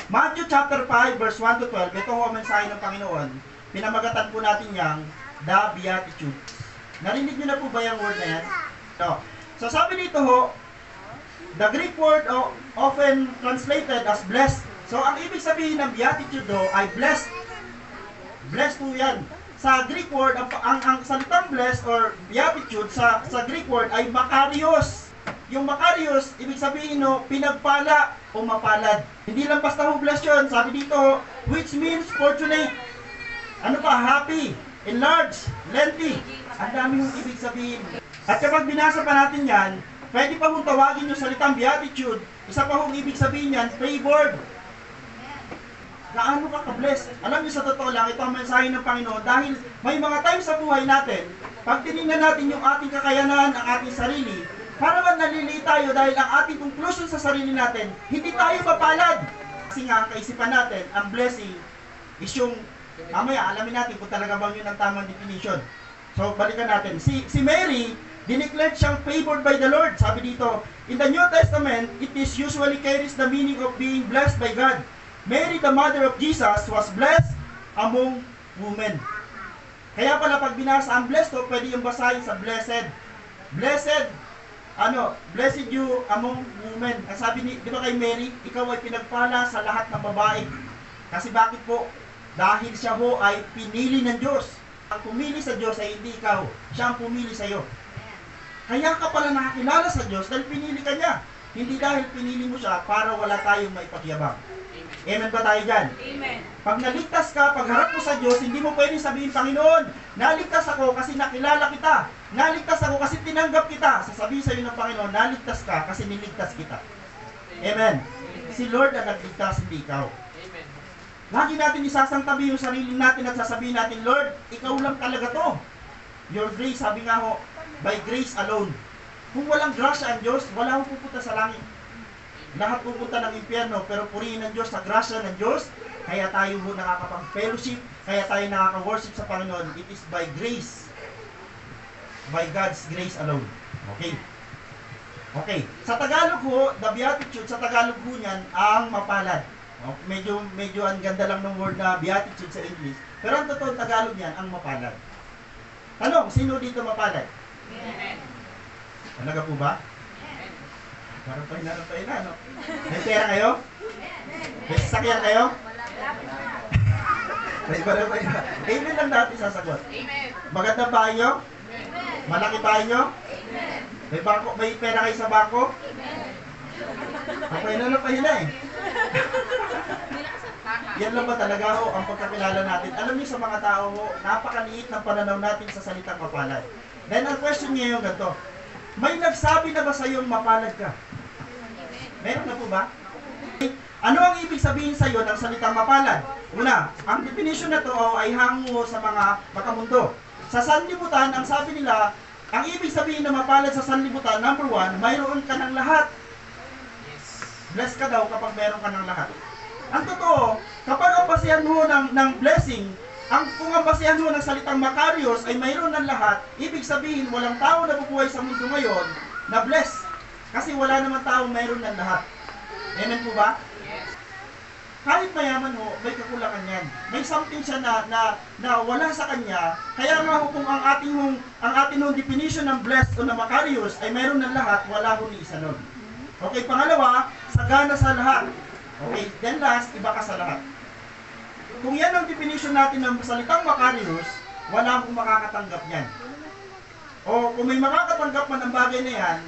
Matthew chapter 5, verse 1 to 12, ito ho ang mensahe ng Panginoon. Pinamagatan po natin yang the Beatitudes. Narinig niyo na po ba yung word na yan? No. So sabi dito ho, the Greek word often translated as blessed. So ang ibig sabihin ng Beatitude do ay blessed. Blessed po yan. Sa Greek word, ang salitang blessed or Beatitude sa Greek word ay makarios. Yung makarios, ibig sabihin no, pinagpala o mapalad. Hindi lang basta ho blessed yun. Sabi dito, which means fortunate. Ano pa? Happy, enlarged, lengthy. Ang dami yung ibig sabihin. At kapag binasa pa natin yan, pwede pa hong tawagin yung salitang Beatitude. Isa pa hong ibig sabihin yan, favored. Gaano ka ka-bless? Alam niyo sa totoo lang, ito ang mensahe ng Panginoon dahil may mga times sa buhay natin, pag tinignan natin yung ating kakayanan, ang ating sarili, para man naliliit tayo dahil ang ating conclusion sa sarili natin, hindi tayo mapalad. Kasi nga, ang kaisipan natin, ang blessing is yung, mamaya, alamin natin kung talaga bang yun ang tamang definition. So, balikan natin. Si Mary, dineclared siyang favored by the Lord. Sabi dito, in the New Testament, it is usually carries the meaning of being blessed by God. Mary, the mother of Jesus, was blessed among women. Kaya pala pag binasa ang blessed, pwede yung basahin sa blessed. Blessed, blessed you among women. Ang sabi di ba kay Mary, ikaw ay pinagpala sa lahat ng babae. Kasi bakit po? Dahil siya ho ay pinili ng Diyos. Ang pumili sa Diyos ay hindi ikaw. Siya ang pumili sa iyo. Kaya ka pala nakakilala sa Diyos dahil pinili ka niya. Hindi dahil pinili mo siya para wala tayong maipagyabang. Amen ba tayo dyan? Amen. Pag naligtas ka, pag harap mo sa Diyos, hindi mo pwedeng sabihin, Panginoon, naligtas ako kasi nakilala kita. Naligtas ako kasi tinanggap kita. Sasabihin sa iyo ng Panginoon, naligtas ka kasi niligtas kita. Amen. Si Lord ang nagligtas, hindi ikaw. Amen. Lagi natin isasangtabi yung sarili natin at sasabihin natin, Lord, ikaw lang talaga to. Your grace, sabi nga ho, by grace alone. Kung walang grasya ang Diyos, wala akong pupunta sa langit. Lahat pupunta ng impyerno, pero purihin ng Diyos sa grasya ng Diyos, kaya tayo ho nakakapag-fellowship, kaya tayo nakaka-worship sa Panginoon. It is by grace. By God's grace alone. Okay. Okay. Sa Tagalog ho, the Beatitude, sa Tagalog ho niyan, ang mapalad. Medyo ang ganda lang ng word na Beatitude sa English. Pero ang totoong Tagalog niyan, ang mapalad. Tanong, sino dito mapalad? Amen. Talaga po ba? Narampay na, no? May pera kayo? May sasakyan kayo? May barampay na. Amen lang natin sasagot. Amen. Magandang bahay nyo? Amen. Malaki bahay nyo? Amen. May pera kayo sa bangko? Amen. Pahina eh. Yan lang ba talaga ho ang pagkakilala natin? Alam niyo sa mga tao ho, napakaliit ng pananaw natin sa salitang mapalad. Then ang question niya yung ganito, may nagsabi na ba sa iyong mapalad ka? Meron na po ba? Ano ang ibig sabihin sa iyo ng salitang mapalad? Una, ang definition na to ay hango sa mga makamundo. Sa sanlibutan, ang sabi nila, ang ibig sabihin ng mapalad sa sanlibutan, number 1, mayroon ka ng lahat. Blessed ka daw kapag mayroon ka ng lahat. Ang totoo, kapag ang basihan mo ng blessing, kung ang basihan mo ng salitang makarios ay mayroon ng lahat, ibig sabihin walang tao na bubuhay sa mundo ngayon na blessed. Kasi wala naman taong mayroon ng lahat. Amen po ba? Yes. Kahit mayaman ho, may kakulangan yan. May something siya na wala sa kanya. Kaya nga ho, kung ang ating definition ng blessed o na makarios ay mayroon ng lahat, wala ho ni isa nun. Okay, pangalawa, sagana sa lahat. Okay, then last, iba ka sa lahat. Kung yan ang definition natin ng salitang makarios, wala akong makakatanggap yan. O kung may makakatanggap man ang bagay na yan,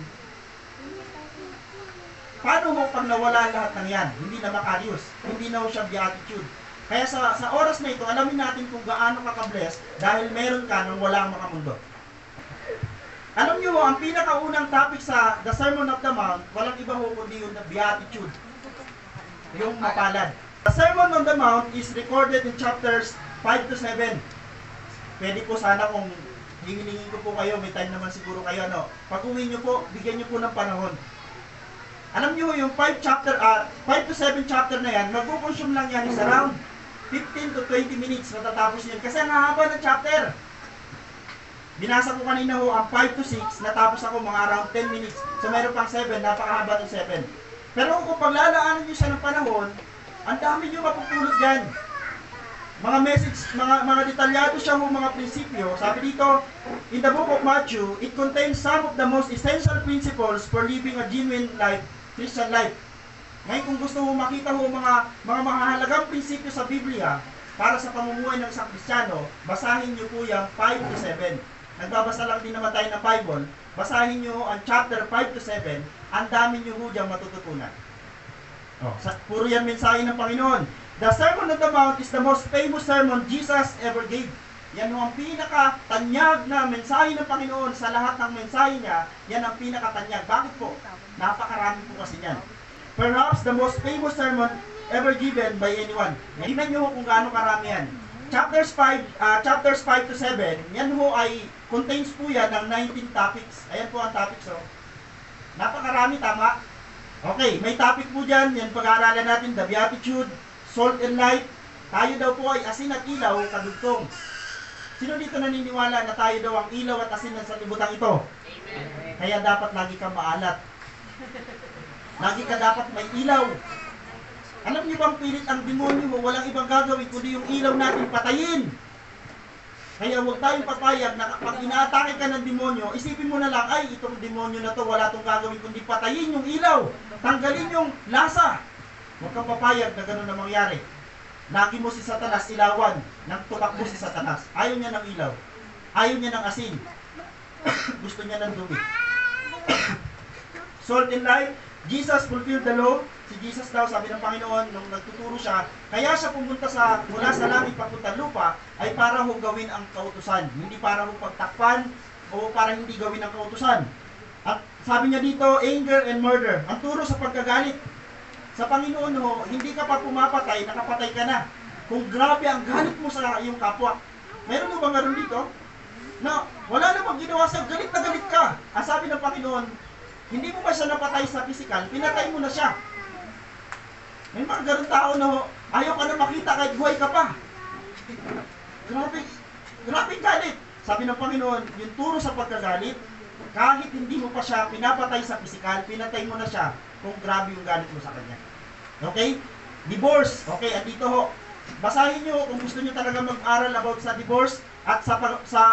paano mo pag nawala lahat ng yan? Hindi na makarios. Hindi na siya beatitude. Kaya sa oras na ito, alamin natin kung gaano ka ka-bless dahil meron ka nang walang makamundo. Alam niyo ho, ang pinakaunang topic sa The Sermon of the Mount, walang iba ho kundi yung beatitude. Yung mapalad. The Sermon on the Mount is recorded in chapters 5 to 7. Pwede po sana kung hingilingin ko po kayo, may time naman siguro kayo, pag-uwi niyo po, bigyan niyo po ng panahon. Alam niyo yung 5 to 7 chapter na yan, magkukonsume lang yan is around 15 to 20 minutes matatapos yan. Kasi ang haba ng chapter. Binasa ko kanina ho ang 5 to 6, natapos ako mga around 10 minutes. So meron pang 7, napakahaba ng 7. Pero kung paglalaanan niyo siya ng panahon, Ang dami nyo mapupulot dyan. Mga message, mga detalyado siya mga prinsipyo. Sabi dito, in the book of Matthew, it contains some of the most essential principles for living a genuine life, Christian life. Ngayon kung gusto mo makita mga mahalagang prinsipyo sa Biblia para sa pamumuhay ng isang Kristiyano, basahin nyo po yung 5 to 7. Nagbabasa lang din naman tayo ng Bible, basahin nyo ang chapter 5 to 7, ang dami nyo ho diyang matututunan. Puro yan mensahe ng Panginoon. The Sermon on the Mount is the most famous sermon Jesus ever gave. Yan ang pinakatanyag na mensahe ng Panginoon sa lahat ng mensahe niya. Yan ang pinakatanyag. Bakit po? Napakarami po kasi yan. Perhaps the most famous sermon ever given by anyone. Tingnan nyo kung gaano karami yan. Chapters 5 to 7, yan ho ay contains po yan ng 19 topics. Ayan po ang topics. Napakarami, tama? Okay, may topic po dyan. Yan pag-aaralan natin, the Beatitude, salt and light. Tayo daw po ay asin at ilaw, kadugtong. Sino dito naniniwala na tayo daw ang ilaw at asin ng sanlibutan ito? Amen. Kaya dapat lagi kang maalat. Lagi ka dapat may ilaw. Alam niyo bang pilit ang demonyo mo, walang ibang gagawin kundi yung ilaw natin patayin. Kaya huwag tayong papayag na pag inaatake ka ng demonyo, isipin mo na lang, ay itong demonyo na to wala tong gagawin kundi patayin yung ilaw. Tanggalin yung lasa. Huwag kang papayag na gano'n na mangyari. Lagi mo si Satanas ilawan, nang tumakbo si Satanas. Ayaw niya ng ilaw. Ayaw niya ng asin. Gusto niya ng dumi. Salt and light, Jesus fulfilled the law. Si Jesus daw, sabi ng Panginoon, nung nagtuturo siya, kaya siya pumunta mula sa langit papunta lupa, ay para ho gawin ang kautusan. Hindi para ho pagtakpan, o para hindi gawin ang kautusan. At sabi niya dito, anger and murder. Ang turo sa pagkagalit. Sa Panginoon ho, hindi ka pa pumapatay, nakapatay ka na. Kung grabe ang galit mo sa iyong kapwa. Meron mo ba meron dito? Na wala namang ginawa sa'yo, galit na galit ka. Ang sabi ng Panginoon, hindi mo ba siya napatay sa physical, pinatay mo na siya. May mga ganun tao na ho, ayaw ka na makita kahit buhay ka pa. Grabe galit. Sabi ng Panginoon, yung turo sa pagkagalit, kahit hindi mo pa siya pinapatay sa physical, pinatay mo na siya kung grabe yung galit mo sa kanya. Okay? Divorce. Okay, at dito ho, basahin nyo kung gusto nyo talaga mag-aral about sa divorce at sa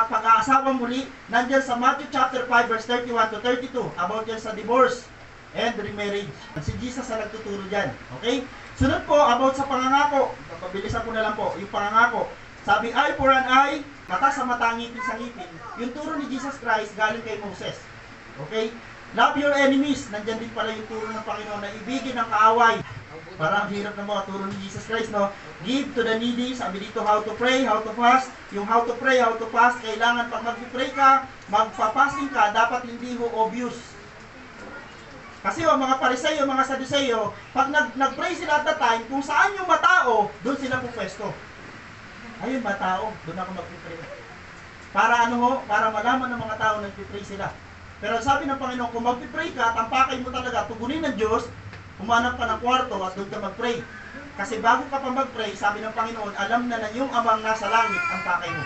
pag-aasawa muli, nandyan sa Matthew chapter 5 verse 31 to 32 about yan sa divorce and remarriage. Si Jesus ang nagtuturo dyan. Okay? Sunod po, about sa pangangako. Pabilisan ko na lang po, yung pangangako. Sabi, eye for an eye, mata sa mata, ngipin sa ngipin. Yung turo ni Jesus Christ galing kay Moses. Okay? Love your enemies. Nandyan din pala yung turo ng Panginoon na ibigin ang kaaway. Parang hirap ng mga turo ni Jesus Christ, no? Give to the needy. Sabi dito, how to pray, how to fast. Yung how to pray, how to fast, kailangan pag mag-pray ka, magpa-fasting ka, dapat hindi ho obvious. Kasi mga Pariseo, mga Saduseo, pag nag-pray sila at the time, kung saan yung matao, doon sila pupwesto. Ayun, matao, doon ako mag-pray. Para para malaman ng mga tao nag-pray sila. Pero sabi ng Panginoon, kung mag-pray ka, tampakay mo talaga, tugunin ng Diyos, humanap ka ng kwarto at doon ka mag-pray. Kasi bago ka pa mag-pray, sabi ng Panginoon, alam na yung amang nasa langit ang pakay mo.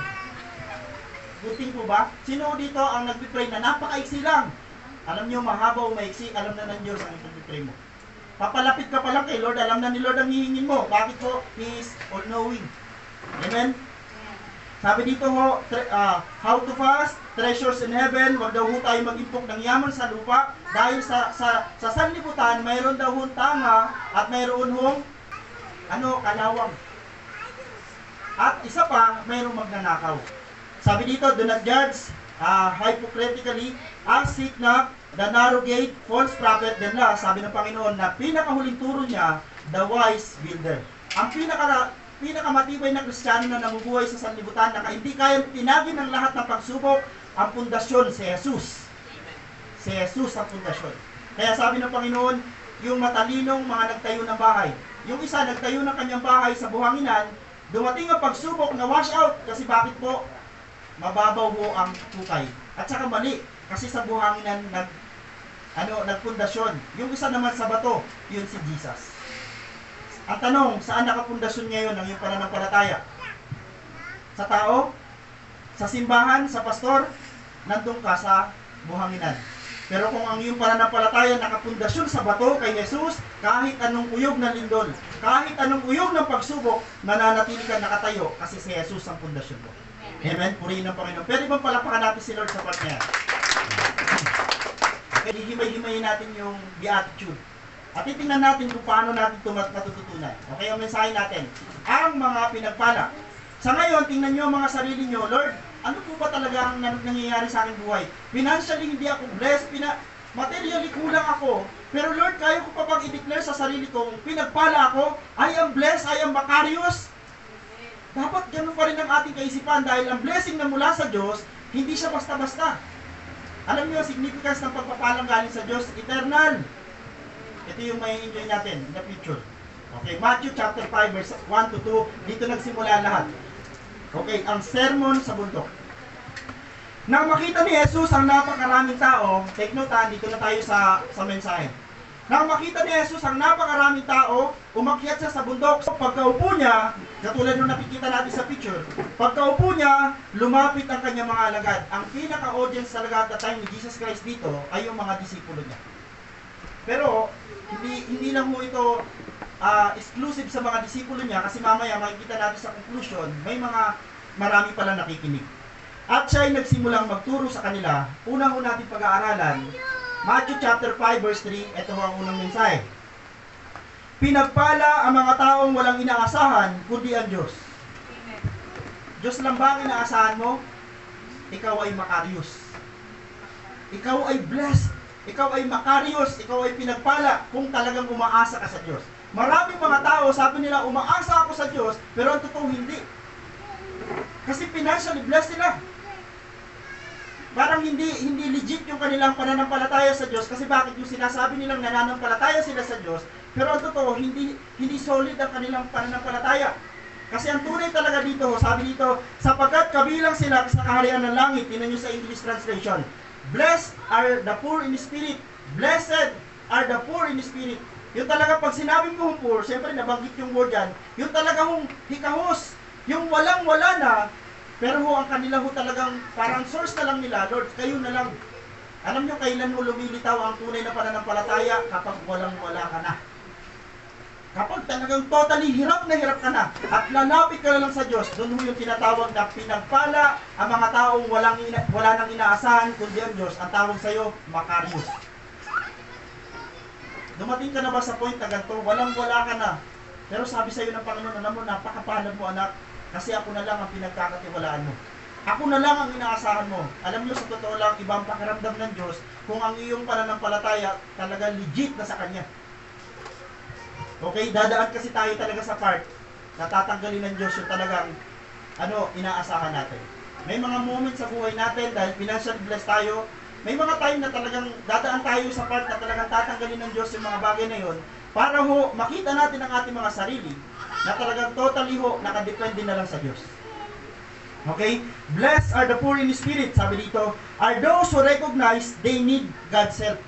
Buting po ba? Sino dito ang nag-pray na napakaiksi lang? Alam niyo, mahaba o maiksi, alam na ng Diyos ang nag-pray mo. Papalapit ka pa lang kay Lord, alam na ni Lord ang hihingin mo. Bakit po? He is all-knowing. Amen? Sabi dito ho, how to fast, treasures in heaven, wag daw ho tayo mag-impok ng yaman sa lupa, dahil sa sanlibutan, mayroon daw hong tama, at mayroon hong, kalawang. At isa pa, mayroong magnanakaw. Sabi dito, do not judge hypocritically, seek not the narrow gate, false prophet, then last, sabi ng Panginoon, na pinakahuling turo niya, the wise builder. Ang pinakamatibay na Kristiyano na namubuhay sa sanlibutan na hindi kayang tinagin ng lahat ng pagsubok, ang pundasyon si Jesus. Si Jesus ang pundasyon. Kaya sabi ng Panginoon, yung matalinong mga nagtayo ng bahay. Yung isa nagtayo ng kanyang bahay sa buhanginan, dumating ang pagsubok na wash out. Kasi bakit po? Mababaw ho ang tukay. At saka mali, kasi sa buhanginan nagpundasyon. Yung isa naman sa bato, yun si Jesus. Ang tanong, saan nakapundasyon ngayon ang iyong pananampalataya? Sa tao? Sa simbahan? Sa pastor? Nandun ka sa buhanginan. Pero kung ang iyong pananampalataya nakapundasyon sa bato kay Jesus, kahit anong uyog ng lindol, kahit anong uyog ng pagsubok, mananatili ka nakatayo kasi si Jesus ang pundasyon mo. Amen? Purihin ng Panginoon. Pwede bang palakpakan natin si Lord sa part niya? Okay, himay-himayin natin yung beatitude. At titingnan natin kung paano natin ito matututunan. Okay, ang mensahe natin. Ang mga pinagpala. Sa ngayon, tingnan nyo mga sarili nyo, Lord, ano po ba talaga ang nangyayari sa aking buhay? Financially, hindi ako blessed. Materially, kulang ako. Pero Lord, kaya ko pa bang i-declare sa sarili ko, pinagpala ako, I am blessed, I am macarious. Dapat ganun pa rin ang ating kaisipan dahil ang blessing na mula sa Diyos, hindi siya basta-basta. Alam niyo, significance ng pagpapalang galing sa Diyos, eternal. Ito yung may enjoy natin in the future. Okay, Matthew chapter 5 verse 1 to 2, dito nagsimula lahat. Okay, ang sermon sa bundok. Nang makita ni Jesus ang napakaraming tao, take note ha, dito na tayo sa mensahe. Nang makita ni Jesus ang napakaraming tao, umakyat siya sa bundok. Pagkaupo niya, katulad nung nakikita natin sa picture, pagkaupo niya, lumapit ang kanyang mga alagad. Ang pinaka-audience talaga at the time ni Jesus Christ dito ay yung mga disipulo niya. Pero, hindi lang mo ito exclusive sa mga disipulo niya kasi mamaya makikita natin sa conclusion, marami pala nakikinig. At siya ay nagsimulang magturo sa kanila. Una natin pag-aaralan, Matthew chapter 5 verse 3, ito ang unang mensahe. Pinagpala ang mga taong walang inaasahan, kundi ang Diyos. Diyos lang ba ang inaasahan mo? Ikaw ay makarios. Ikaw ay blessed. Ikaw ay makarios. Ikaw ay pinagpala kung talagang umaasa ka sa Diyos. Maraming mga tao, sabi nila, umaasa ako sa Diyos, pero ang totoo hindi. Kasi financially blessed sila. Parang hindi legit yung kanilang pananampalataya sa Diyos kasi bakit yung sinasabi nilang nananampalataya sila sa Diyos pero ang totoo hindi solid ang kanilang pananampalataya. Kasi ang tunay talaga dito, sabi dito, sapagkat kabilang sila sa kaharian ng langit. Tingnan niyo sa English translation. Blessed are the poor in spirit. Blessed are the poor in spirit. Yung talaga pag sinabi mo poor, siyempre nabanggit yung word yan, yung talaga hong hikahos, yung walang-wala na. Pero ang kanila talagang parang source na lang nila, Lord, kayo na lang. Alam nyo kailan mo lumilitaw ang tunay na pananampalataya? Kapag walang-wala ka na. Kapag talagang totally hirap ka na at lalapit ka na lang sa Diyos, doon mo yung tinatawag na pinagpala ang mga taong wala nang inaasahan kundi ang Diyos. Ang tawag sa'yo, makarios. Dumating ka na ba sa point na ganito? Walang-wala ka na. Pero sabi sa'yo ng Panginoon, alam mo, napakapalad mo anak. Kasi ako na lang ang pinagkakatiwalaan mo. Ako na lang ang inaasahan mo. Alam niyo, sa totoo lang, ibang pakiramdam ng Diyos kung ang iyong pananampalataya talaga legit na sa Kanya. Okay, dadaan kasi tayo talaga sa part na tatanggalin ng Diyos yung talagang inaasahan natin. May mga moments sa buhay natin dahil financially blessed tayo. May mga time na talagang dadaan tayo sa part na talagang tatanggalin ng Diyos yung mga bagay na yon para makita natin ang ating mga sarili na talagang totally nakadepende na lang sa Diyos. Okay? Blessed are the poor in spirit, sabi dito, are those who recognize they need God's help.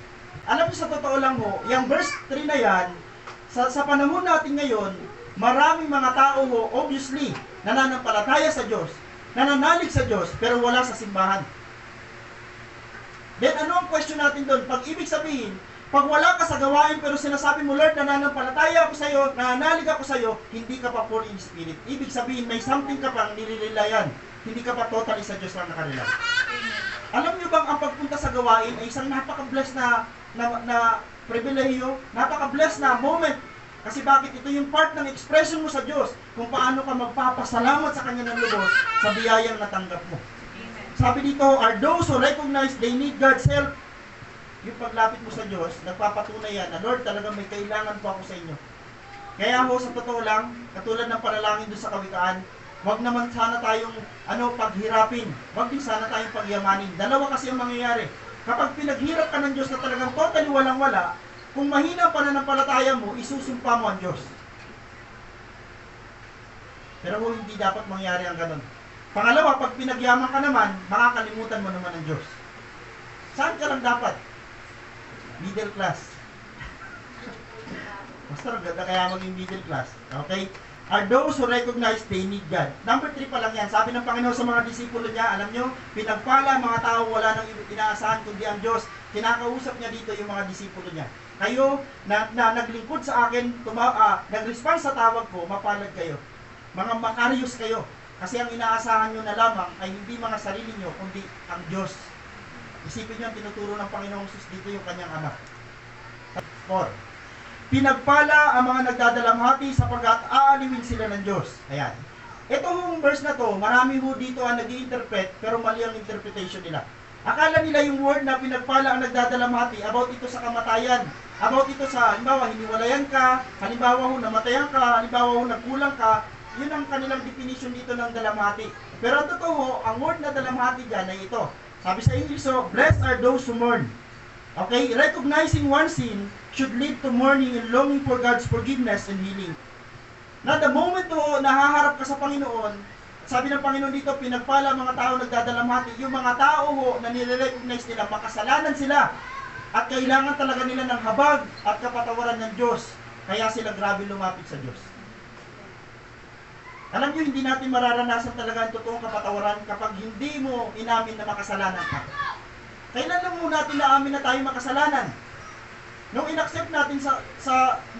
Alam niyo sa totoo lang yung verse 3 na yan, sa panahon natin ngayon, maraming mga tao obviously, nananampalataya sa Diyos, nananalig sa Diyos, pero wala sa simbahan. Then ano ang question natin doon? Pag ibig sabihin, pag wala ka sa gawain pero sinasabi mo, Lord, nananampalataya ako sa iyo, nananalig ako sa iyo, hindi ka pa poor in spirit. Ibig sabihin, may something ka pang nilililayan. Hindi ka pa totally sa Diyos lang nakarelay. Alam niyo bang ang pagpunta sa gawain ay isang napaka-blessed na pribilehiyo, napaka-blessed na moment. Kasi bakit? Ito yung part ng expression mo sa Diyos kung paano ka magpapasalamat sa Kanya ng lubos sa biyayang natanggap mo. Sabi dito, are those who recognize they need God's help. Yung paglapit mo sa Diyos, nagpapatunay yan na, Lord, talagang may kailangan po ako sa inyo. Kaya sa totoo lang, katulad ng panalangin doon sa kawikaan, wag naman sana tayong paghirapin. Wag din sana tayong pagyamanin. Dalawa kasi ang mangyayari. Kapag pinaghirap ka ng Diyos na talagang totally walang-wala, kung mahina ang pananampalataya mo, isusumpa mo ang Diyos. Pero hindi dapat mangyari ang ganun. Pangalawa, pag pinagyaman ka naman, makakalimutan mo naman ang Diyos. Saan ka lang dapat? Middle class. Basta ganda kaya maging middle class. Okay? Are those who recognize they need God. Number 3 pa lang yan. Sabi ng Panginoon sa mga disipulo niya, alam nyo, pinagpala mga tao wala nang inaasahan kundi ang Diyos. Kinakausap niya dito yung mga disipulo niya. kayo na naglingkod sa akin, nag-respond sa tawag ko, mapalad kayo. Mga Makarios kayo. Kasi ang inaasahan nyo na lamang ay hindi mga sarili nyo, kundi ang Diyos. Isipin nyo ang tinuturo ng Panginoong Jesus dito yung kanyang anak. 4. Pinagpala ang mga nagdadalamhati sapagkat aaliwin sila ng Diyos. Ayan. Itong verse na to, marami ho dito ang nag-i-interpret, pero mali ang interpretation nila. Akala nila yung word na pinagpala ang nagdadalamhati about ito sa kamatayan. About ito sa, halimbawa, hiniwalayan ka, halimbawa ho, namatayan ka, halimbawa ho, nagkulang ka. Yun ang kanilang definition dito ng dalamhati. Pero ang totoo, ang word na dalamhati dyan ay ito. Sabi sa English, so, blessed are those who mourn. Okay? Recognizing one's sin should lead to mourning and longing for God's forgiveness and healing. Na the moment ho, nahaharap ka sa Panginoon, sabi ng Panginoon dito, pinagpala mga tao nagdadalamhati. Yung mga tao ho, na nire-recognize nila, makasalanan sila. At kailangan talaga nila ng habag at kapatawaran ng Diyos. Kaya sila grabe lumapit sa Diyos. Alam nyo, hindi natin mararanasan talaga ang totoong kapatawaran kapag hindi mo inamin na makasalanan ka. Kailan lang muna natin naamin na tayo makasalanan? Nung inaccept natin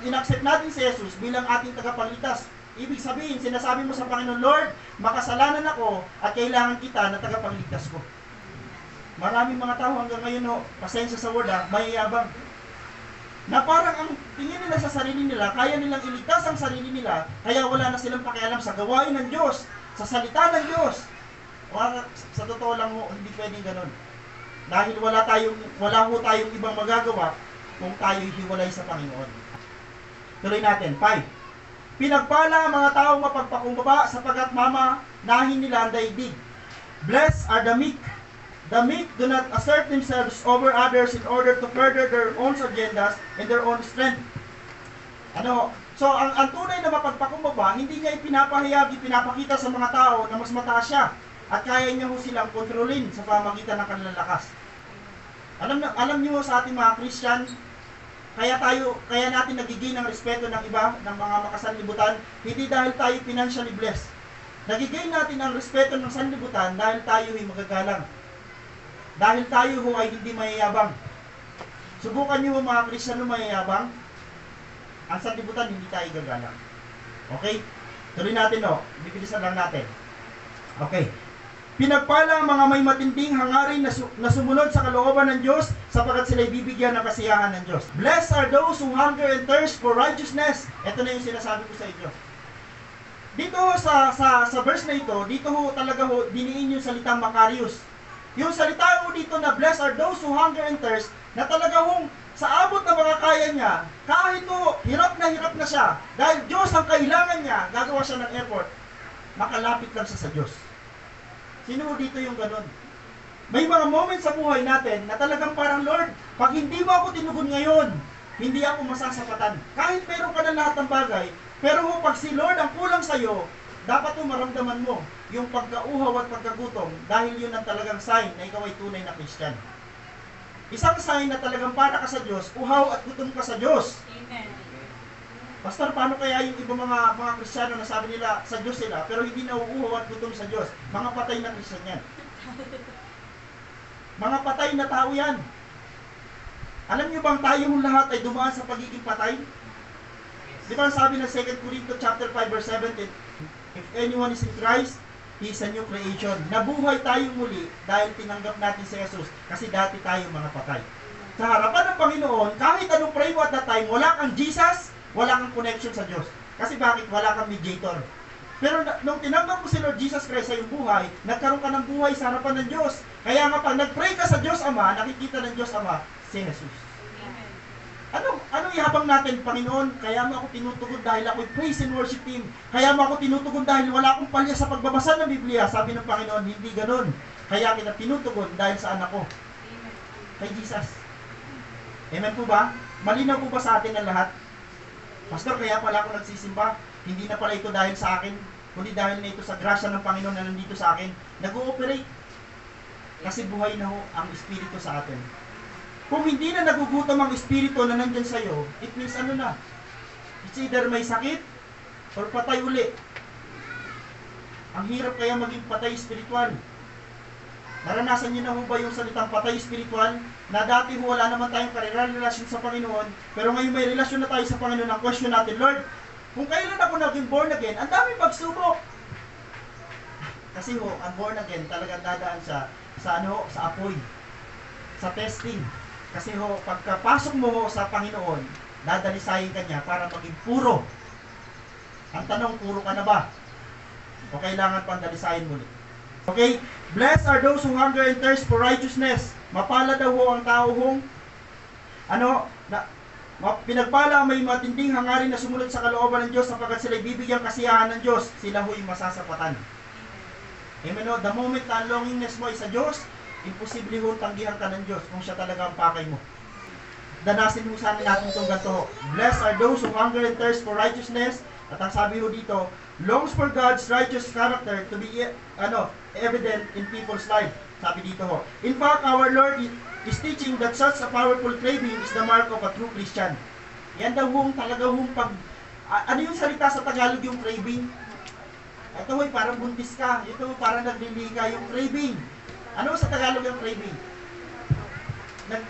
inaccept natin si Jesus bilang ating tagapagligtas, ibig sabihin, sinasabi mo sa Panginoon, Lord, makasalanan ako at kailangan kita na tagapagligtas ko. Maraming mga tao hanggang ngayon, pasensya sa word, mayayabang. Na parang ang tingin nila sa sarili nila, kaya nilang iligtas ang sarili nila, kaya wala na silang pakialam sa gawain ng Diyos, sa salita ng Diyos. Sa totoo lang ho, hindi pwedeng ganun. Dahil wala ho tayong ibang magagawa kung tayo hiwalay sa Panginoon. Tuloy natin. 5. Pinagpala ang mga taong mapagpakumbaba sapagkat nahin nila ang daigdig. Blessed are the meek. The meek do not assert themselves over others in order to further their own agendas and their own strength. So, ang tunay na mapagpakumbaba, hindi niya ipinapakita sa mga tao na mas mataas siya at kaya niya ho silang kontrolin sa pamagitan ng kanilang lakas. Alam niyo sa ating mga Christian, kaya natin nagiging ng respeto ng iba, ng mga makasanlibutan, hindi dahil tayo financially blessed. Nagiging natin ang respeto ng sanlibutan dahil tayo ay magagalang. Dahil tayo ho ay hindi mayayabang. Subukan niyo mga Kristiyano mayayabang. Ang sanlibutan, hindi tayo gagalang. Okay? Tuloy natin bibilisan lang natin. Okay. Pinagpala ang mga may matinding hangarin na sumunod sa kalooban ng Diyos sapagkat sila'y bibigyan ng kasiyahan ng Diyos. Blessed are those who hunger and thirst for righteousness. Ito na yung sinasabi ko sa inyo. Dito sa verse na ito, dito ho talaga diniin yung salitang Makarios. Yung salita mo dito na blessed are those who hunger and thirst, na talaga sa abot ng mga kaya niya, kahit hirap na siya, dahil Diyos ang kailangan niya, gagawa siya ng effort, makalapit lang siya sa Diyos. Sino dito yung ganun? May mga moments sa buhay natin na talagang parang, Lord, pag hindi mo ako tinugon ngayon, hindi ako masasapatan. Kahit meron ka na lahat ng bagay, pero pag si Lord ang kulang sa'yo, dapat maramdaman mo yung pagkauhaw at pagkagutom dahil yun ang talagang sign na ikaw ay tunay na Christian. Isang sign na talagang para ka sa Diyos, uhaw at gutom ka sa Diyos. Amen. Pastor, paano kaya yung ibang mga Kristiyano na sabi nila sa Diyos sila pero hindi na uuhaw at gutom sa Diyos? Mga patay na Christian yan. Mga patay na tao yan. Alam niyo bang tayong lahat ay dumaan sa pagiging patay? Di ba sabi ng 2 Corinthians chapter 5 verse 17, if anyone is in Christ, he is a new creation. Nabuhay tayong muli dahil tinanggap natin si Jesus kasi dati tayo mga patay. Sa harapan ng Panginoon, kahit anong pray mo at that time, wala kang Jesus, wala kang connection sa Diyos. Kasi bakit? Wala kang mediator. Pero nung tinanggap mo si Lord Jesus Christ sa iyong buhay, nagkaroon ka ng buhay sa harapan ng Diyos. Kaya nga pag nag-pray ka sa Diyos Ama, nakikita ng Diyos Ama si Jesus. Anong ihabang natin, Panginoon? Kaya mo ako tinutugon dahil ako'y praise and worship team. Kaya mo ako tinutugon dahil wala akong palya sa pagbabasa ng Biblia. Sabi ng Panginoon, hindi ganun. Kaya kita tinutugon dahil sa anak ko. Kay Jesus. Amen po ba? Malinaw po ba sa atin ang lahat? Pastor, kaya pala ako nagsisimba. Hindi na pala ito dahil sa akin, kundi dahil na ito sa grasya ng Panginoon na nandito sa akin. Nag-ooperate. Kasi buhay na ho ang Espiritu sa atin. Kung hindi na nagugutom ang Espiritu na nandyan sa'yo, it means it's either may sakit or patay uli. Ang hirap kaya maging patay spiritual. Naranasan niyo na ho ba yung salitang patay spiritual? Na dati ho wala naman tayong relasyon sa Panginoon, pero ngayon may relasyon na tayo sa Panginoon. Ang question natin, Lord, kung kailan ako naging born again, ang daming pagsubok. Kasi ho, ang born again talagang dadaan siya sa apoy, sa testing. Kasi ho, pagkapasok mo ho sa Panginoon, dadalisayin ka niya para maging puro. Ang tanong, puro ka na ba? O kailangan pang dalisayin muli? Okay? Blessed are those who hunger and thirst for righteousness. Mapala daw ho ang tao hong pinagpala ang may matinding hangarin na sumunod sa kalooban ng Diyos sapagkat sila'y bibigyan kasiyahan ng Diyos. Sila ho'y masasapatan. Amen o? The moment na ang longingness mo ay sa Diyos, imposible ho tanggihan ka ng Diyos kung siya talaga ang pakay mo. Danasin mo sana natin itong ganito. Blessed are those who hunger and thirst for righteousness. At ang sabi ho dito, longs for God's righteous character to be evident in people's life. Sabi dito ho. In fact, our Lord is teaching that such a powerful craving is the mark of a true Christian. Yan daw hong talaga hong ano yung salita sa Tagalog yung craving? Ito ho'y parang buntis ka. Ito parang naglili ka yung craving. Ano sa Tagalog yung craving?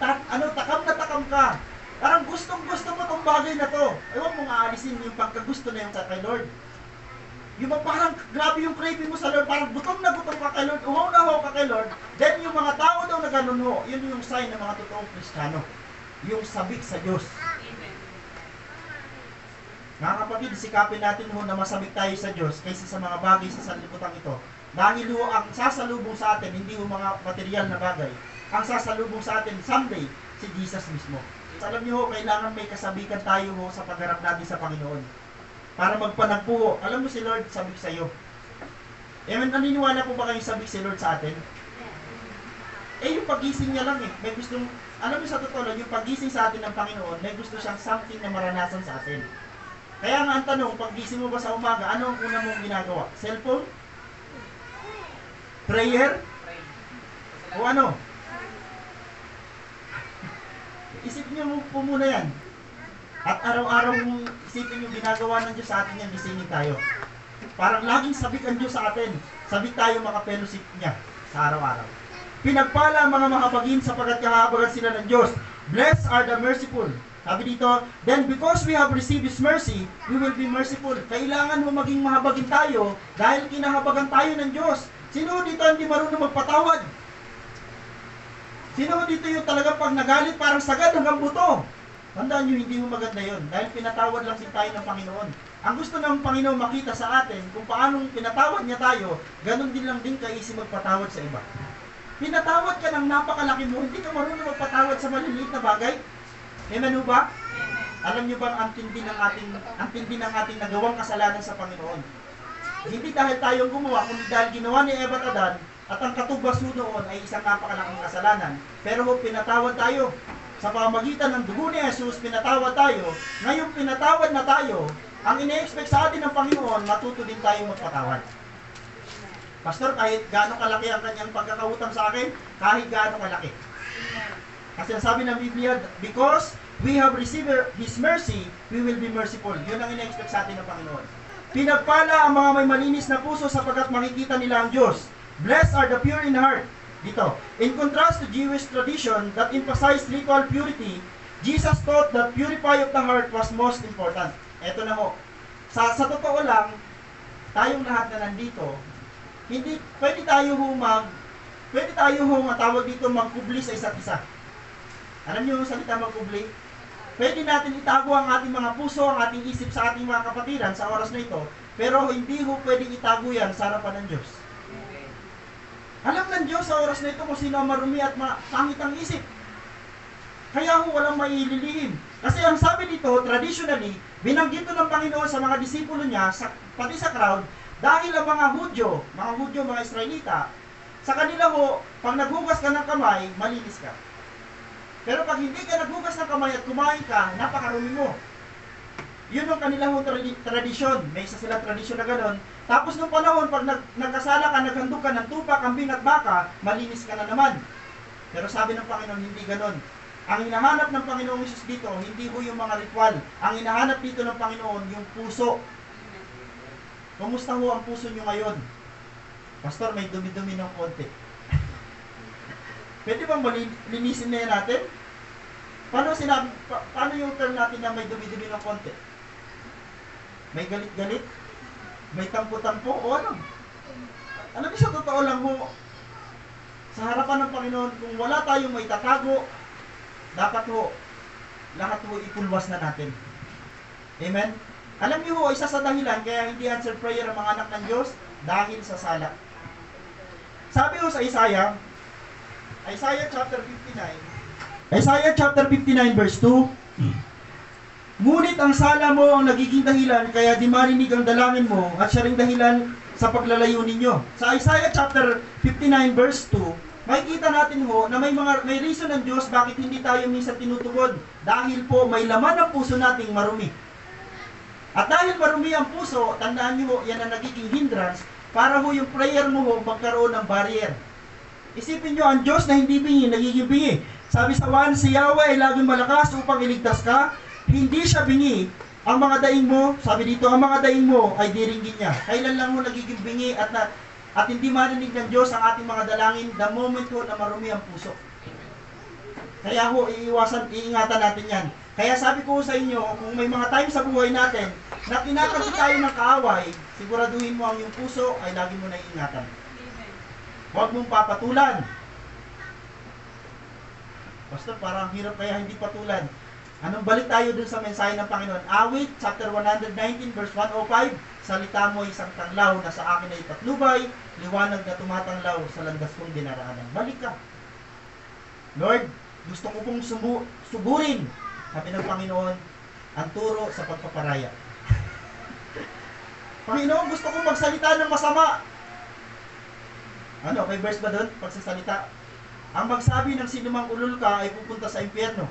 Takam na takam ka. Parang gustong-gusto mo tong bagay na to. Ewan mong aalisin yung pagkagusto na yung sa kay Lord. Yung parang grabe yung craving mo sa Lord, parang gutom na gutom ka kay Lord, uhaw na uhaw ka kay Lord, then yung mga tao daw na ganun ho, yun yung sign ng mga totoong Kristiyano. Yung sabik sa Diyos. Mga kapatid, sikapin natin ho na masabik tayo sa Diyos kaysa sa mga bagay sa sanlibutan ito. Dahil ho, ang sasalubong sa atin, hindi ho mga material na bagay. Ang sasalubong sa atin someday, si Jesus mismo. Alam niyo ho, kailangan may kasabikan tayo ho sa pagharap natin sa Panginoon. Para magpanagpo ho. Alam mo si Lord, sabik sa iyo. Naniniwala po ba kayong sabik si Lord sa atin? Yung pagising niya lang may gustong, alam mo sa totoo lang, yung pagising sa atin ng Panginoon, may gusto siyang something na maranasan sa atin. Kaya nga ang tanong, pagising mo ba sa umaga, ano ang una mong ginagawa? Cellphone? Prayer? O ano? Isipin niyo po muna yan. At araw-araw mong isipin yung ginagawa ng Diyos sa atin yan, gisingin tayo. Parang laging sabik ang Diyos sa atin. Sabik tayo maka-fellowship niya sa araw-araw. Pinagpala ang mga mahabagin sapagkat kahabagan sila ng Diyos. Blessed are the merciful. Sabi dito, then because we have received His mercy, we will be merciful. Kailangan mo maging mahabagin tayo dahil kinahabagan tayo ng Diyos. Sino dito hindi marunong magpatawad? Sino dito yung talagang pag nagalit parang sagad hanggang buto? Tandaan nyo, hindi mo maganda yon dahil pinatawad lang tayo ng Panginoon. Ang gusto ng Panginoon makita sa atin kung paano pinatawad niya tayo, ganun din lang din kaisi magpatawad sa iba. Pinatawad ka ng napakalaki mo, hindi ka marunong magpatawad sa maliliit na bagay. Amen ho ba? Alam nyo bang ang tindi ng ating nagawang kasalanan sa Panginoon? Hindi dahil tayong gumawa, kundi dahil ginawa ni Eva at Adan, at ang katubas noon ay isang napakalaking kasalanan. Pero pinatawad tayo. Sa pamamagitan ng dugo ni Jesus, pinatawad tayo. Ngayon pinatawad na tayo, ang ine-expect sa atin ng Panginoon, matuto din tayo magpatawad. Pastor, kahit gaano kalaki ang kanyang pagkakautang sa akin, kahit gaano kalaki. Kasi sabi ng Biblia, because we have received His mercy, we will be merciful. Yun ang ine-expect sa atin ng Panginoon. Pinagpala ang mga may malinis na puso sapagkat makikita nila ang Diyos. Blessed are the pure in heart. Dito, in contrast to Jewish tradition that emphasized ritual purity, Jesus taught that purify of the heart was most important. Eto na ho. Sa totoo lang, tayong lahat na nandito, pwede tayo matawag dito magkubli sa isa't isa. Alam niyo yung salita magkubli? Pwede natin itago ang ating mga puso, ang ating isip sa ating mga kapatiran sa oras na ito, pero hindi ho pwedeng itago yan sa harapan ng Diyos. Alam ng Diyos sa oras na ito kung sino ang marumi at pangit ang isip. Kaya ho walang maililihim. Kasi ang sabi dito, traditionally, binanggit ng Panginoon sa mga disipulo niya, pati sa crowd, dahil ang mga Hudyo, mga Israelita, sa kanila ho, pag naghugas ka ng kamay, malinis ka. Pero pag hindi ka naghugas ng kamay at kumain ka, napakarumi mo. Yun ang kanilang tradisyon. May isa silang tradisyon na gano'n. Tapos nung panahon, pag nagkasala ka, naghandog ka ng tupa, kambing at baka, malinis ka na naman. Pero sabi ng Panginoon, hindi gano'n. Ang hinahanap ng Panginoong Jesus dito, hindi ho yung mga ritual. Ang hinahanap dito ng Panginoon, yung puso. Kumusta ho ang puso nyo ngayon? Pastor, may dumi-dumi ng konti. Pwede bang linisin na yan natin? Paano yung term natin na may dumi-dumi ng konti? May galit-galit? May tampo-tampo? O ano? Alam niyo, sa totoo lang ho, sa harapan ng Panginoon, kung wala tayong may tatago, dapat ho, lahat ho ipulwas na natin. Amen? Alam niyo ho, isa sa dahilan kaya hindi answer prayer ang mga anak ng Diyos, dahil sa sala. Sabi ho sa Isaiah chapter 59 verse 2, ngunit ang sala mo ang nagiging dahilan, kaya di marinig ang dalangin mo, at siya ring dahilan sa paglalayo ninyo. Sa Isaiah chapter 59 verse 2, makikita natin ho na may reason ng Diyos bakit hindi tayo minsan tinutugod. Dahil po may laman ang puso nating marumi. At dahil marumi ang puso, tandaan niyo ho, yan ang nagiging hindrance para ho yung prayer mo ho magkaroon ng barrier. Isipin niyo, ang Diyos na hindi bingi, nagiging bingi. Sabi sa 1, si Yahweh ay laging malakas upang iligtas ka. Hindi siya bingi. Ang mga daing mo, sabi dito, ang mga daing mo ay diringgin niya. Kailan lang mo nagiging bingi at hindi marinig ng Diyos ang ating mga dalangin, the moment ho na marumi ang puso. Kaya ho, iingatan natin yan. Kaya sabi ko sa inyo, kung may mga time sa buhay natin na kinakasi tayo ng kaaway, siguraduhin mo ang iyong puso ay lagi mo na iingatan. Huwag mong papatulan. Pastor, parang hirap kaya hindi patulan. Anong balik tayo dun sa mensahe ng Panginoon? Awit, chapter 119, verse 105, salita mo isang tanglaw na sa akin ay patnubay, liwanag na tumatanglaw sa landas kong dinaraanan. Balik ka. Lord, gusto ko pong suburin, sabi ng Panginoon, ang turo sa pagpaparaya. Panginoon, gusto kong magsalita ng masama. Ano, may verse ba doon? Pagsasalita. Ang magsabi ng sinumang ulol ka ay pupunta sa impyerno.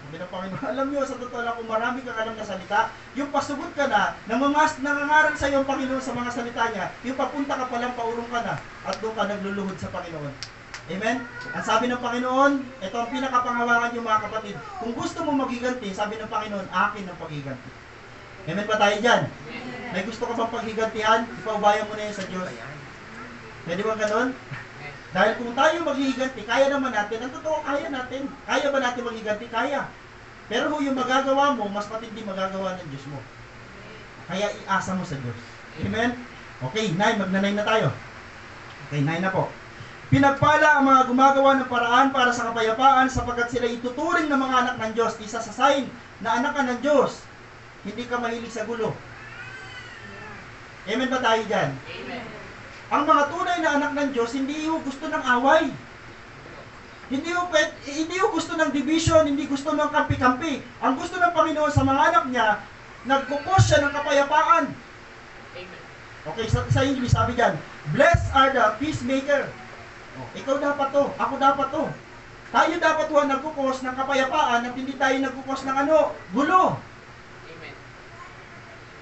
Sabi ng Panginoon, alam nyo, sa totoo lang, kung marami kang alam na salita, yung pasugod ka na, nangangaral sa iyo ang Panginoon sa mga salita niya, yung papunta ka palang, paurong ka na, at doon ka nagluluhod sa Panginoon. Amen? Ang sabi ng Panginoon, ito ang pinakapangawakan niyo mga kapatid. Kung gusto mo maghiganti, sabi ng Panginoon, akin ang paghiganti. Amen ba tayo dyan? May gusto ka bang paghigantihan? Ipaubayan mo na yun sa Diyos. Pwede ba ganun? Dahil kung tayo maghihiganti, kaya naman natin. Ang totoo, kaya natin. Kaya ba natin maghiganti? Kaya. Pero kung yung magagawa mo, mas matindi magagawa ng Diyos mo. Kaya iasa mo sa Diyos. Amen? Okay, 9. Magna-9 na tayo. Okay, 9 na po. Pinagpala ang mga gumagawa ng paraan para sa kapayapaan sapagkat sila ituturing ng mga anak ng Diyos. Isa sa sign na anak ka ng Diyos. Hindi ka mahilig sa gulo. Amen ba tayo dyan? Amen. Ang mga tunay na anak ng Diyos, hindi ho gusto ng away. Hindi ho gusto ng division, hindi gusto ng kampi-kampi. Ang gusto ng Panginoon sa mga anak niya, nagpupos siya ng kapayapaan. Amen. Okay, sa English, sabi dyan, blessed are the peacemaker. Oh, ikaw dapat to, ako dapat to. Tayo dapat ho nagpupos ng kapayapaan at hindi tayo nagpupos ng gulo. Amen.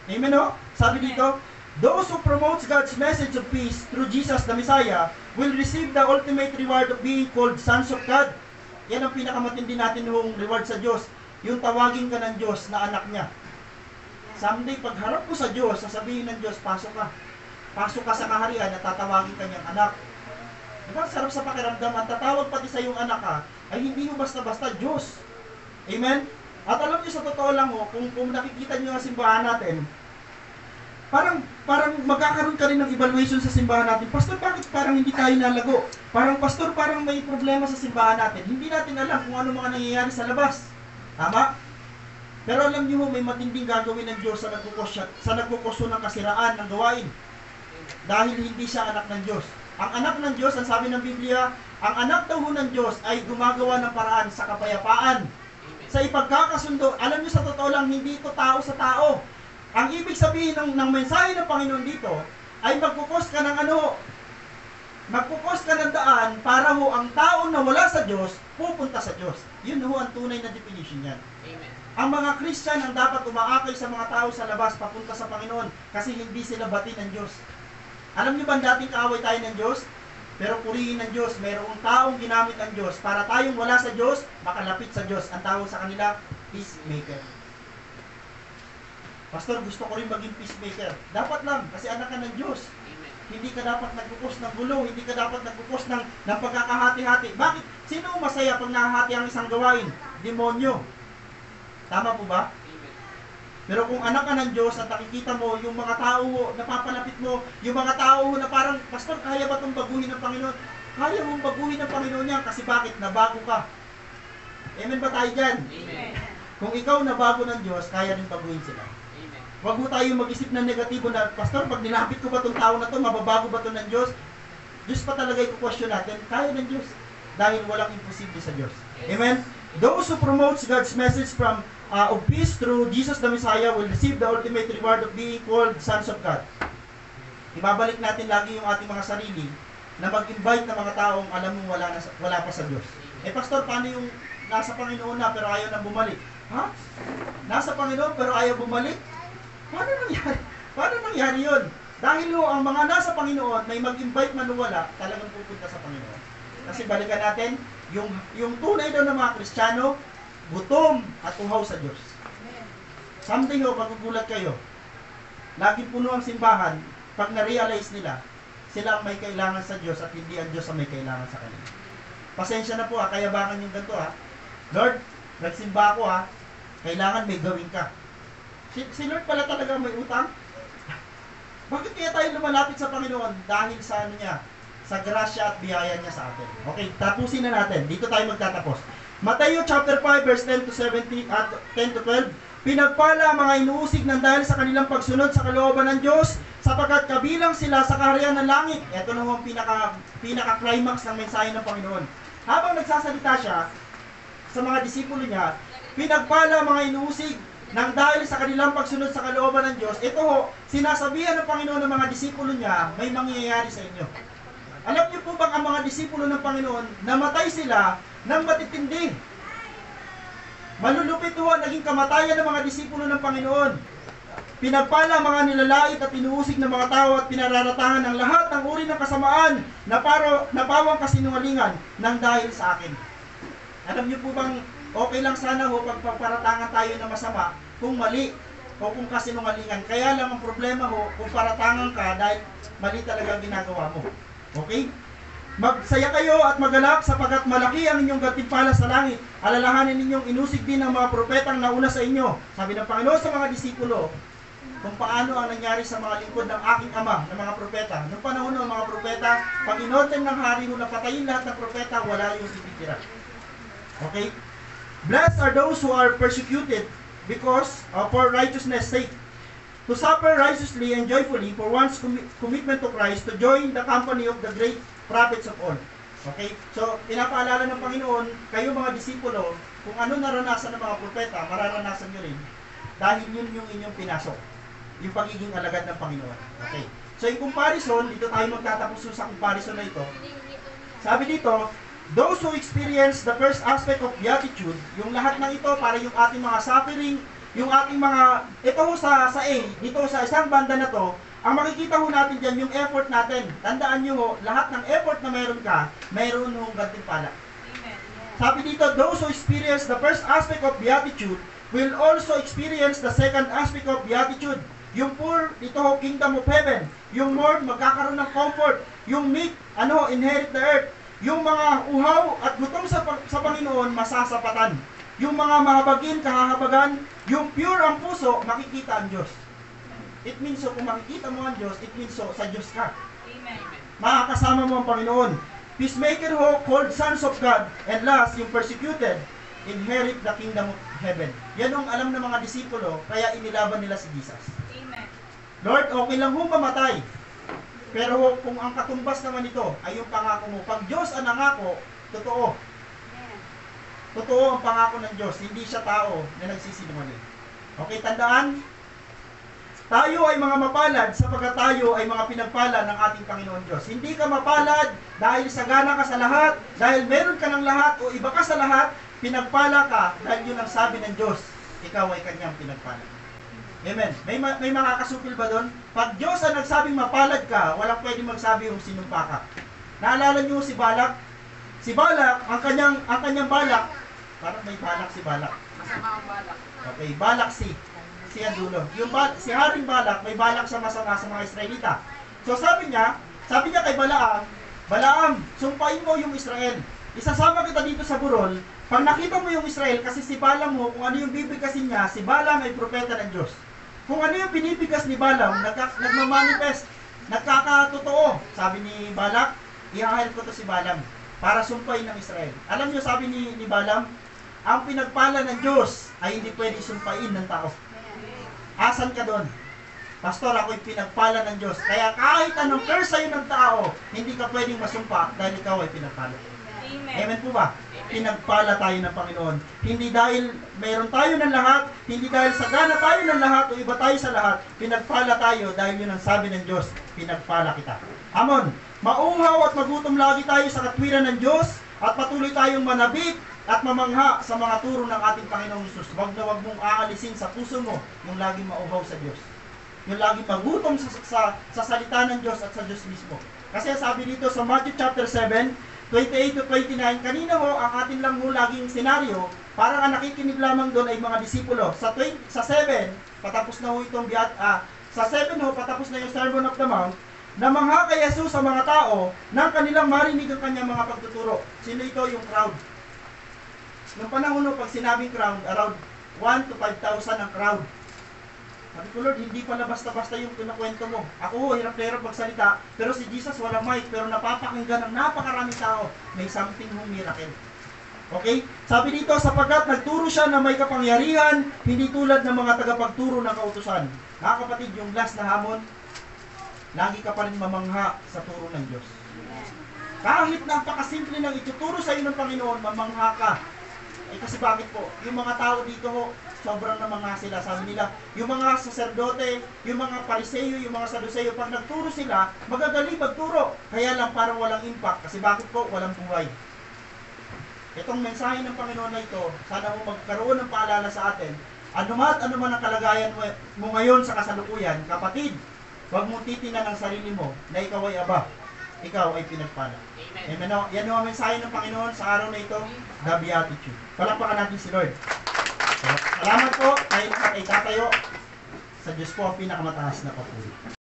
Amen ho? Sabi dito, those who promotes God's message of peace through Jesus the Messiah will receive the ultimate reward of being called sons of God. Yan ang pinakamatindi natin yung reward sa Diyos. Yung tawagin ka ng Diyos na anak niya. Someday, pagharap mo sa Diyos, sasabihin ng Diyos, pasok ka. Pasok ka sa kaharian at tatawagin ka niyang anak. Diba? Sarap sa pakiramdam. Ang tatawag pati sa iyong anak ka, ay hindi mo basta-basta Diyos. Amen? At alam niyo sa totoo lang, kung nakikita niyo ang simbahan natin, parang magkakaroon ka rin ng evaluation sa simbahan natin. Pastor, bakit parang hindi tayo nalago? Pastor, parang may problema sa simbahan natin. Hindi natin alam kung ano mga nangyayari sa labas. Tama? Pero alam niyo may matinding gagawin ng Diyos sa nagkukuso ng kasiraan ng gawain. Dahil hindi siya anak ng Diyos. Ang anak ng Diyos, ang sabi ng Biblia, ang anak daw ng Diyos ay gumagawa ng paraan sa kapayapaan. Sa ipagkakasundo, alam niyo sa totoo lang, hindi ito tao sa tao. Ang ibig sabihin ng mensahe ng Panginoon dito ay magpupos ka ng magpupos ka ng daan para ho ang tao na wala sa Diyos pupunta sa Diyos. Yun ho ang tunay na definition niyan. Amen. Ang mga Christian ang dapat umaakay sa mga tao sa labas papunta sa Panginoon kasi hindi sila bati ng Diyos. Alam niyo ba dating kaaway tayo ng Diyos? Pero purihin ng Diyos, mayroong taong ginamit ang Diyos para tayong wala sa Diyos, makalapit sa Diyos. Ang tawag sa kanila, peacemaker. Pastor, gusto ko rin maging peacemaker. Dapat lang, kasi anak ka ng Diyos. Amen. Hindi ka dapat nagkukos ng gulo, hindi ka dapat nagkukos ng pagkakahati-hati. Bakit? Sino masaya pag nahahati ang isang gawain? Demonyo. Tama po ba? Amen. Pero kung anak ka ng Diyos at nakikita mo yung mga tao napapalapit mo, yung mga tao na parang, Pastor, kaya ba itong baguhin ng Panginoon? Kaya mong baguhin ng Panginoon niya kasi bakit? Nabago ka. Amen ba tayo dyan? Amen. Kung ikaw nabago ng Diyos, kaya rin baguhin sila. Amen. Huwag mo tayo mag-isip ng negatibo na, Pastor, pag nilapit ko ba itong tao na to, mababago ba ito ng Diyos? Diyos pa talaga i-question natin, kaya ng Diyos. Dahil walang imposible sa Diyos. Amen? Those who promotes God's message of peace through Jesus the Messiah will receive the ultimate reward of being called sons of God. Ibabalik natin lagi yung ating mga sarili na mag-invite ng mga taong alam mo wala pa sa Diyos. Eh Pastor, paano yung nasa Panginoon na pero ayaw nang bumalik? Ha? Nasa Panginoon pero ayaw bumalik? Paano nangyari? Paano nangyari yun? Dahil ang mga nasa Panginoon, may mag-invite man o wala, talagang pupunta sa Panginoon. Kasi balikan natin, yung tunay daw ng mga Kristiyano, gutom at uhaw sa Diyos. Someday magugulat kayo. Laging puno ang simbahan, pag na-realize nila, sila ang may kailangan sa Diyos at hindi ang Diyos ang may kailangan sa kanila. Pasensya na po kayabangan yung ganito Lord, nagsimba ako kailangan may gawin ka. Si Lord pala talaga may utang? Bakit kaya tayo lumalapit sa Panginoon? Dahil sa niya? Sa grasya at biyaya niya sa atin. Okay, tapusin na natin. Dito tayo magtatapos. Matthew chapter 5 verse 10 to 17 at 10 to 12. Pinagpala ang mga inuusig ng dahil sa kanilang pagsunod sa kalooban ng Diyos, sapagkat kabilang sila sa kaharian ng langit. Ito na ang pinaka-climax ng mensahe ng Panginoon. Habang nagsasalita siya sa mga disipulo niya, pinagpala ang mga inuusig ng dahil sa kanilang pagsunod sa kalooban ng Diyos. Ito sinasabihan ng Panginoon ng mga disipulo niya, may mangyayari sa inyo. Alam niyo po bang ang mga disipulo ng Panginoon, namatay sila ng matitindi. Malulupit naging kamatayan ng mga disipulo ng Panginoon. Pinagpala ang mga nilalait at inuusig ng mga tao at pinararatangan ng lahat ng uri ng kasamaan na pawang kasinungalingan ng dahil sa akin. Alam niyo po bang okay lang sana pag pagparatangan tayo ng masama kung mali o kung kasinungalingan. Kaya lang ang problema kung paratangan ka dahil mali talaga ginagawa mo. Okay? Magsaya kayo at magalak sapagkat malaki ang inyong gantimpala sa langit. Alalahanin ninyong inusig din ng mga propetang nauna sa inyo. Sabi ng Panginoon sa mga disipulo, kung paano ang nangyari sa mga lingkod ng aking ama, ng mga propeta. Noong panahon ng mga propeta, pag inoten ng hari na patayin lahat ng propeta, wala yung titira. Okay? Blessed are those who are persecuted because for righteousness' sake, to suffer righteously and joyfully for one's commitment to Christ, to join the company of the great prophets of all. Okay? So, pinapaalala ng Panginoon, kayo mga disipulo, kung ano naranasan ng mga propeta, mararanasan nyo rin. Dahil yun yung inyong pinasok. Yung pagiging alagad ng Panginoon. Okay? So, in comparison, dito tayo magtatapos sa comparison na ito. Sabi dito, those who experience the first aspect of beatitude, yung lahat ng ito para yung ating mga suffering, yung ating mga, ito sa A, dito sa isang banda na to, ang makikita natin dyan, yung effort natin. Tandaan nyo lahat ng effort na meron ka, meron hong gantimpala. Sabi dito, those who experience the first aspect of beatitude will also experience the second aspect of beatitude. Yung poor, ito kingdom of heaven. Yung more, magkakaroon ng comfort. Yung meek, inherit the earth. Yung mga uhaw at gutom sa Panginoon, masasapatan. Yung mga mahabagin, kahahabagan, yung pure ang puso, makikita ang Diyos. It means kung makikita mo ang Diyos, it means sa Diyos ka. Amen. Makakasama mo ang Panginoon. Peacemaker called sons of God. And last, yung persecuted, inherit the kingdom of heaven. Yan ang alam ng mga disipulo, kaya inilaban nila si Jesus. Amen. Lord, okay lang mamatay. Pero kung ang katumbas naman ito ay yung pangako mo, pag Diyos ang nangako, totoo. Totoo ang pangako ng Diyos, hindi siya tao na nagsisinungaling. Okay, tandaan, tayo ay mga mapalad sapagkat tayo ay mga pinagpala ng ating Panginoon Diyos. Hindi ka mapalad dahil sagana ka sa lahat, dahil meron ka ng lahat o iba ka sa lahat, pinagpala ka dahil yun ang sabi ng Diyos, ikaw ay kanyang pinagpala. Amen. May makakasupil ba doon? Pag Diyos ang nagsabing mapalad ka, walang pwedeng magsabi yung sinumpa ka. Naalala niyo si Balak? Si Balak, ang kanyang Balak, parang may Balak si Balak. Masama ang balak. Okay, Balak si ang dulo. Si Haring Balak, may balak sa masama sa mga Israelita. So sabi niya kay Balaam, Balaam, sumpain mo yung Israel. Isasama kita dito sa burol. Pag nakita mo yung Israel, kasi si Balaam mo, kung ano yung bibigkasin niya, si Balaam ay propeta ng Diyos. Kung ano yung binibigkas ni Balaam, nagmamanifest, nagkakatotoo. Sabi ni Balak, i-hire ko to si Balaam para sumpain ng Israel. Alam niyo, sabi ni Balaam, ang pinagpala ng Diyos ay hindi pwede sumpain ng tao. Asan ka doon? Pastor, ako'y pinagpala ng Diyos. Kaya kahit anong curse sa'yo ng tao, hindi ka pwedeng masumpa dahil ikaw ay pinagpala. Amen po ba? Pinagpala tayo ng Panginoon. Hindi dahil mayroon tayo ng lahat, hindi dahil sagana tayo ng lahat o iba tayo sa lahat, pinagpala tayo dahil yun ang sabi ng Diyos, pinagpala kita. Amon, mauhaw at magutom lagi tayo sa katwiran ng Diyos at patuloy tayong manabik at mamangha sa mga turo ng ating Panginoong Hesus. Wag na wag mong aalisin sa puso mo yung laging mauhaw sa Diyos. Yung laging magutom sa salita ng Diyos at sa Diyos mismo. Kasi sabi dito sa Matthew chapter 7, 28 to 29, kanina ho, ang atin lang ho laging senaryo, parang ang nakikinig lamang doon ay mga disipulo. Sa 7, patapos na ho itong sa 7 ho, patapos na yung Sermon of the Mount, namangha kay Jesus sa mga tao nang kanilang marinig ang kanyang mga pagtuturo. Sino ito? Yung crowd. Noong panahon ho, pag sinabing crowd, around 1 to 5,000 ang crowd. Sabi ko, Lord, hindi pala basta-basta yung pinakwento mo. Ako ho, hirap na hirap magsalita, pero si Jesus walang mic, pero napapakinggan ng napakaraming tao. May something hong miracle. Okay? Sabi dito, sapagkat nagturo siya na may kapangyarihan, hindi tulad ng mga tagapagturo ng kautusan. Mga kapatid, yung last na hamon, lagi ka pa rin mamangha sa turo ng Diyos. Kahit napakasimple ng ituturo sa iyo ng Panginoon, mamangha ka. Eh kasi bakit po? Yung mga tao dito ho, sobrang namangha sila. Sabi nila, yung mga saserdote, yung mga pariseyo, yung mga saduseyo, pag nagturo sila, magagaling magturo. Kaya lang parang walang impact. Kasi bakit po? Walang buhay. Itong mensahe ng Panginoon na ito, sana mo magkaroon ng paalala sa atin. Ano man ang kalagayan mo ngayon sa kasalukuyan, kapatid, huwag mong titingnan ang sarili mo na ikaw ay aba. Ikaw ay pinagpala. Amen. Yan ang mensahe ng Panginoon sa araw na ito, the Beatitude. Palakpakan natin si Lord. Salamat po, tayo ay tatayo. Sa Diyos po ang pinakamataas na papuri.